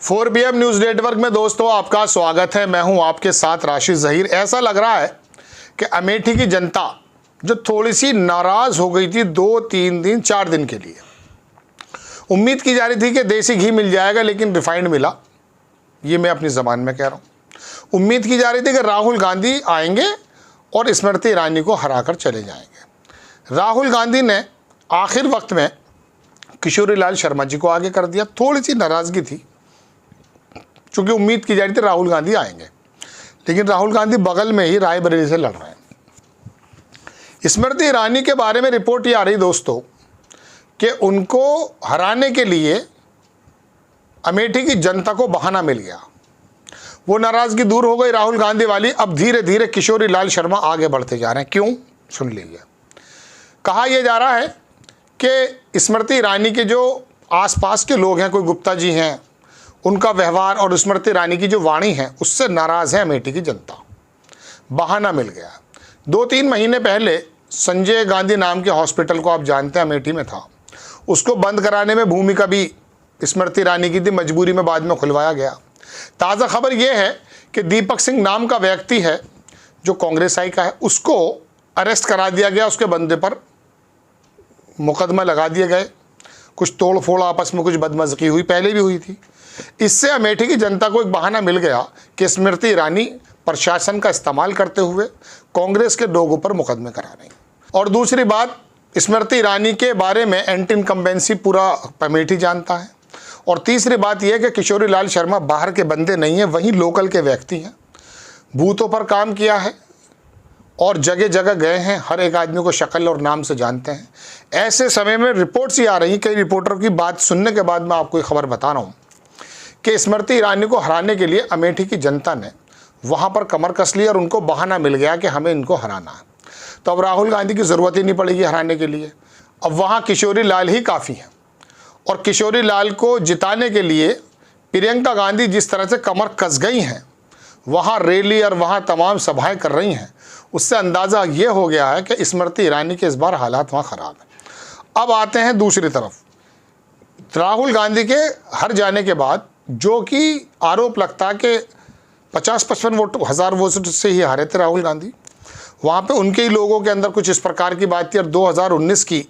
4PM news network में दोस्तों आपका स्वागत है। मैं हूं आपके साथ राशिद ज़हीर। ऐसा लग रहा है कि अमेठी की जनता जो थोड़ी सी नाराज़ हो गई थी 2-3 दिन 4 दिन के लिए, उम्मीद की जा रही थी कि देसी घी मिल जाएगा लेकिन रिफाइंड मिला। ये मैं अपनी ज़बान में कह रहा हूँ। उम्मीद की जा रही थी कि राहुल गांधी आएंगे और स्मृति ईरानी को हरा कर चले जाएंगे। राहुल गांधी ने आखिर वक्त में किशोरी लाल शर्मा जी को आगे कर दिया। थोड़ी सी नाराज़गी थी चूँकि उम्मीद की जा रही थी राहुल गांधी आएंगे, लेकिन राहुल गांधी बगल में ही रायबरेली से लड़ रहे हैं। स्मृति ईरानी के बारे में रिपोर्ट ये आ रही दोस्तों कि उनको हराने के लिए अमेठी की जनता को बहाना मिल गया। वो नाराज़गी दूर हो गई राहुल गांधी वाली। अब धीरे धीरे किशोरी लाल शर्मा आगे बढ़ते जा रहे हैं। क्यों? सुन लीजिए। कहा यह जा रहा है कि स्मृति ईरानी के जो आसपास के लोग हैं, कोई गुप्ता जी हैं, उनका व्यवहार और स्मृति ईरानी की जो वाणी है उससे नाराज़ है अमेठी की जनता। बहाना मिल गया। 2-3 महीने पहले संजय गांधी नाम के हॉस्पिटल को आप जानते हैं अमेठी में था, उसको बंद कराने में भूमिका भी स्मृति ईरानी की थी। मजबूरी में बाद में खुलवाया गया। ताज़ा खबर यह है कि दीपक सिंह नाम का व्यक्ति है जो कांग्रेस आई का है, उसको अरेस्ट करा दिया गया। उसके बंदे पर मुकदमा लगा दिए गए। कुछ तोड़ फोड़ आपस में कुछ बदमज़गी हुई, पहले भी हुई थी। इससे अमेठी की जनता को एक बहाना मिल गया कि स्मृति ईरानी प्रशासन का इस्तेमाल करते हुए कांग्रेस के लोगों पर मुकदमे करा रही। और दूसरी बात, स्मृति ईरानी के बारे में एंटी इनकम्बेंसी पूरा अमेठी जानता है। और तीसरी बात यह कि किशोरी लाल शर्मा बाहर के बंदे नहीं हैं, वहीं लोकल के व्यक्ति हैं। बूथों पर काम किया है और जगह जगह गए हैं, हर एक आदमी को शक्ल और नाम से जानते हैं। ऐसे समय में रिपोर्ट्स ही आ रही, कई रिपोर्टर की बात सुनने के बाद मैं आपको एक खबर बता रहा हूँ कि स्मृति ईरानी को हराने के लिए अमेठी की जनता ने वहाँ पर कमर कस ली और उनको बहाना मिल गया कि हमें इनको हराना है। तो अब राहुल गांधी की ज़रूरत ही नहीं पड़ेगी हराने के लिए। अब वहाँ किशोरी लाल ही काफ़ी हैं। और किशोरी लाल को जिताने के लिए प्रियंका गांधी जिस तरह से कमर कस गई हैं, वहाँ रैली और वहाँ तमाम सभाएं कर रही हैं, उससे अंदाज़ा ये हो गया है कि स्मृति ईरानी के इस बार हालात वहाँ ख़राब हैं। अब आते हैं दूसरी तरफ। राहुल गांधी के हर जाने के बाद जो कि आरोप लगता है कि 50-55 हज़ार वोट से ही हारे थे राहुल गांधी, वहाँ पे उनके ही लोगों के अंदर कुछ इस प्रकार की बात थी। और 2019 की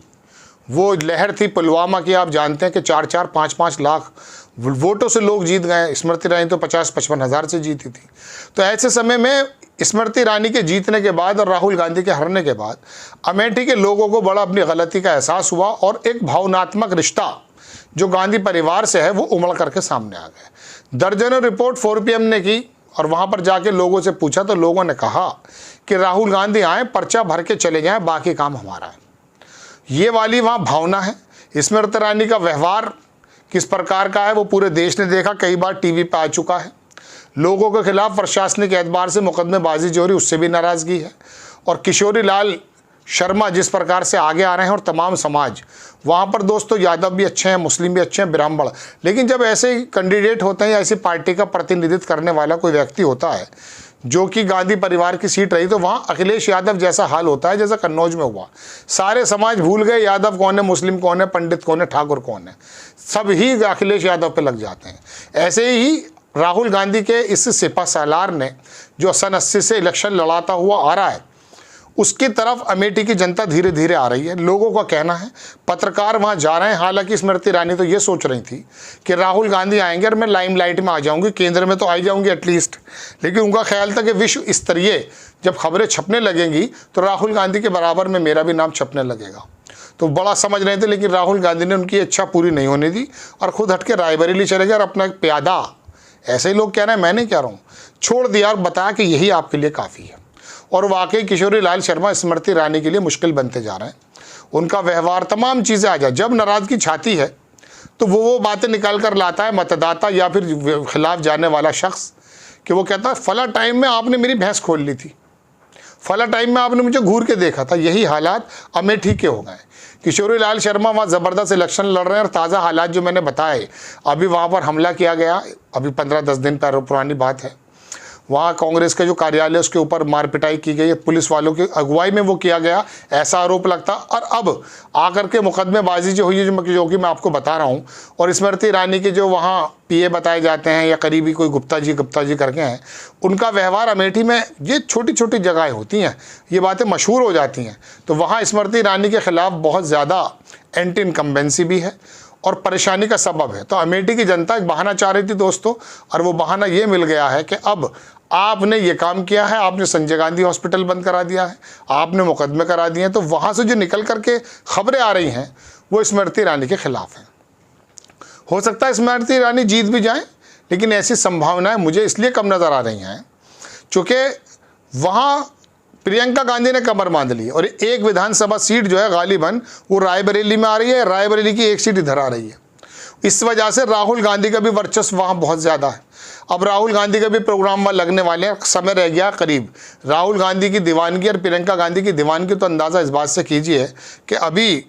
वो लहर थी पुलवामा की, आप जानते हैं कि 4-4, 5-5 लाख वोटों से लोग जीत गए। स्मृति ईरानी तो 50-55 हज़ार से जीती थी। तो ऐसे समय में स्मृति ईरानी के जीतने के बाद और राहुल गांधी के हारने के बाद अमेठी के लोगों को बड़ा अपनी गलती का एहसास हुआ और एक भावनात्मक रिश्ता जो गांधी परिवार से है वो उमड़ करके सामने आ गए। दर्जनों रिपोर्ट 4PM ने की और वहाँ पर जाके लोगों से पूछा तो लोगों ने कहा कि राहुल गांधी आए, पर्चा भर के चले जाएं, बाकी काम हमारा है। ये वाली वहाँ भावना है। स्मृति ईरानी का व्यवहार किस प्रकार का है वो पूरे देश ने देखा, कई बार टीवी पे आ चुका है। लोगों के खिलाफ प्रशासनिक एतबार से मुकदमेबाजी जो हो रही उससे भी नाराज़गी है। और किशोरी लाल शर्मा जिस प्रकार से आगे आ रहे हैं और तमाम समाज, वहाँ पर दोस्तों यादव भी अच्छे हैं, मुस्लिम भी अच्छे हैं, ब्राह्मण। लेकिन जब ऐसे कैंडिडेट होते हैं या ऐसी पार्टी का प्रतिनिधित्व करने वाला कोई व्यक्ति होता है जो कि गांधी परिवार की सीट रही, तो वहाँ अखिलेश यादव जैसा हाल होता है जैसा कन्नौज में हुआ। सारे समाज भूल गए यादव कौन है, मुस्लिम कौन है, पंडित कौन है, ठाकुर कौन है, सब ही अखिलेश यादव पर लग जाते हैं। ऐसे ही राहुल गांधी के इस सिपा सालार ने जो सन 80 से इलेक्शन लड़ाता हुआ आ रहा है, उसकी तरफ अमेठी की जनता धीरे धीरे आ रही है। लोगों का कहना है, पत्रकार वहाँ जा रहे हैं। हालांकि स्मृति ईरानी तो ये सोच रही थी कि राहुल गांधी आएंगे और मैं लाइमलाइट में आ जाऊंगी, केंद्र में तो आ जाऊंगी एटलीस्ट। लेकिन उनका ख्याल था कि विश्व स्तरीय जब खबरें छपने लगेंगी तो राहुल गांधी के बराबर में मेरा भी नाम छपने लगेगा। तो बड़ा समझ रहे थे, लेकिन राहुल गांधी ने उनकी इच्छा पूरी नहीं होने दी और खुद हट के रायबरेली चले गए और अपना एक प्यादा, ऐसे ही लोग कह रहे हैं, मैं नहीं कह रहा हूँ, छोड़ दिया और बताया कि यही आपके लिए काफ़ी है। और वाकई किशोरी लाल शर्मा स्मृति ईरानी के लिए मुश्किल बनते जा रहे हैं। उनका व्यवहार, तमाम चीज़ें आ जाए। जब नाराज़गी छाती है तो वो बातें निकाल कर लाता है मतदाता या फिर खिलाफ जाने वाला शख्स कि वो कहता है फला टाइम में आपने मेरी भैंस खोल ली थी, फला टाइम में आपने मुझे घूर के देखा था। यही हालात अमेठी के हो गए। किशोरी लाल शर्मा वहाँ ज़बरदस्त इलेक्शन लड़ रहे हैं और ताज़ा हालात जो मैंने बताए, अभी वहाँ पर हमला किया गया, अभी 15-10 दिन पुरानी बात है। वहाँ कांग्रेस का जो कार्यालय उसके ऊपर मार पिटाई की गई है, पुलिस वालों की अगुवाई में वो किया गया, ऐसा आरोप लगता। और अब आकर के मुकदमेबाजी जो हुई है, जो कि मैं आपको बता रहा हूँ, और स्मृति ईरानी के जो वहाँ पीए बताए जाते हैं या करीबी कोई गुप्ता जी करके हैं, उनका व्यवहार अमेठी में, ये छोटी छोटी जगहें होती हैं, ये बातें मशहूर हो जाती हैं। तो वहाँ स्मृति ईरानी के खिलाफ बहुत ज़्यादा एंटी इनकम्बेंसी भी है और परेशानी का सबब है। तो अमेठी की जनता एक बहाना चाह रही थी दोस्तों, और वो बहाना ये मिल गया है कि अब आपने ये काम किया है, आपने संजय गांधी हॉस्पिटल बंद करा दिया है, आपने मुकदमे करा दिए हैं, तो वहाँ से जो निकल करके खबरें आ रही हैं वो स्मृति ईरानी के खिलाफ हैं। हो सकता है स्मृति ईरानी जीत भी जाएं, लेकिन ऐसी संभावनाएं मुझे इसलिए कम नज़र आ रही हैं चूँकि वहाँ प्रियंका गांधी ने कमर बांध ली और एक विधानसभा सीट जो है गालिबन वो रायबरेली में आ रही है, रायबरेली की एक सीट इधर आ रही है। इस वजह से राहुल गांधी का भी वर्चस्व वहाँ बहुत ज़्यादा है। अब राहुल गांधी का भी प्रोग्राम में लगने वाले हैं, समय रह गया करीब। राहुल गांधी की दीवानगी और प्रियंका गांधी की दीवानगी तो अंदाज़ा इस बात से कीजिए कि अभी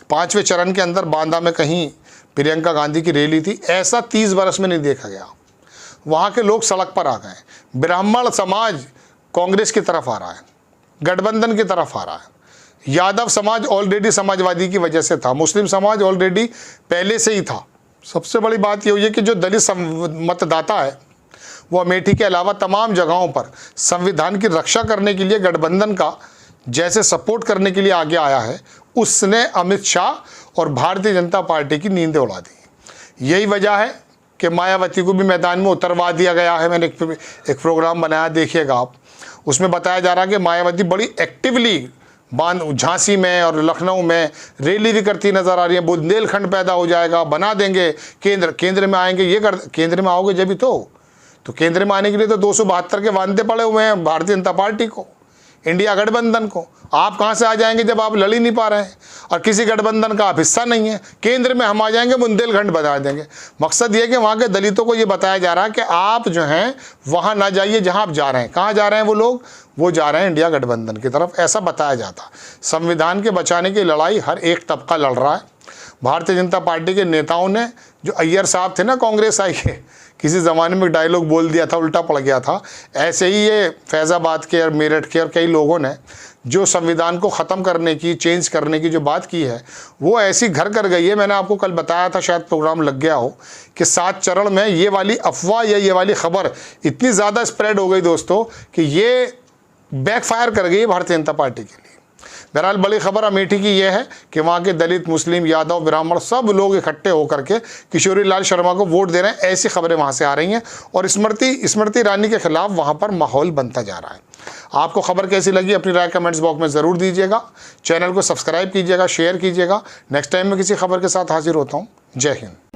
5वें चरण के अंदर बांदा में कहीं प्रियंका गांधी की रैली थी, ऐसा 30 बरस में नहीं देखा गया। वहाँ के लोग सड़क पर आ गए, ब्राह्मण समाज कांग्रेस की तरफ आ रहा है, गठबंधन की तरफ आ रहा है, यादव समाज ऑलरेडी समाजवादी की वजह से था, मुस्लिम समाज ऑलरेडी पहले से ही था। सबसे बड़ी बात ये हुई है कि जो दलित मतदाता है वो अमेठी के अलावा तमाम जगहों पर संविधान की रक्षा करने के लिए गठबंधन का जैसे सपोर्ट करने के लिए आगे आया है, उसने अमित शाह और भारतीय जनता पार्टी की नींदें उड़ा दी। यही वजह है कि मायावती को भी मैदान में उतरवा दिया गया है। मैंने एक प्रोग्राम बनाया, देखिएगा आप, उसमें बताया जा रहा है कि मायावती बड़ी एक्टिवली झांसी में और लखनऊ में रैली भी करती नज़र आ रही है। बुंदेलखंड पैदा हो जाएगा, बना देंगे केंद्र में आएंगे, ये कर केंद्र में आओगे जब ही तो केंद्र में आने के लिए तो 272 के वादे पड़े हुए हैं भारतीय जनता पार्टी को, इंडिया गठबंधन को। आप कहाँ से आ जाएंगे जब आप लड़ ही नहीं पा रहे हैं और किसी गठबंधन का आप हिस्सा नहीं है। केंद्र में हम आ जाएंगे, बुंदेलखंड बना देंगे। मकसद ये है कि वहाँ के दलितों को ये बताया जा रहा है कि आप जो हैं वहाँ ना जाइए जहाँ आप जा रहे हैं। कहाँ जा रहे हैं वो लोग? वो जा रहे हैं इंडिया गठबंधन की तरफ, ऐसा बताया जाता। संविधान के बचाने की लड़ाई हर एक तबका लड़ रहा है। भारतीय जनता पार्टी के नेताओं ने, जो अय्यर साहब थे ना कांग्रेस आई के, किसी ज़माने में डायलॉग बोल दिया था, उल्टा पड़ गया था, ऐसे ही ये फैज़ाबाद के और मेरठ के और कई लोगों ने जो संविधान को ख़त्म करने की, चेंज करने की जो बात की है, वो ऐसी घर कर गई है। मैंने आपको कल बताया था, शायद प्रोग्राम लग गया हो, कि 7 चरण में ये वाली अफवाह या ये वाली खबर इतनी ज़्यादा स्प्रेड हो गई दोस्तों कि ये बैकफायर कर गई भारतीय जनता पार्टी के लिए। बहरहाल बड़ी खबर अमेठी की यह है कि वहाँ के दलित, मुस्लिम, यादव, ब्राह्मण सब लोग इकट्ठे होकर के किशोरी लाल शर्मा को वोट दे रहे हैं, ऐसी खबरें वहाँ से आ रही हैं। और स्मृति ईरानी के खिलाफ वहाँ पर माहौल बनता जा रहा है। आपको खबर कैसी लगी अपनी राय कमेंट्स बॉक्स में ज़रूर दीजिएगा। चैनल को सब्सक्राइब कीजिएगा, शेयर कीजिएगा। नेक्स्ट टाइम मैं किसी खबर के साथ हाजिर होता हूँ। जय हिंद।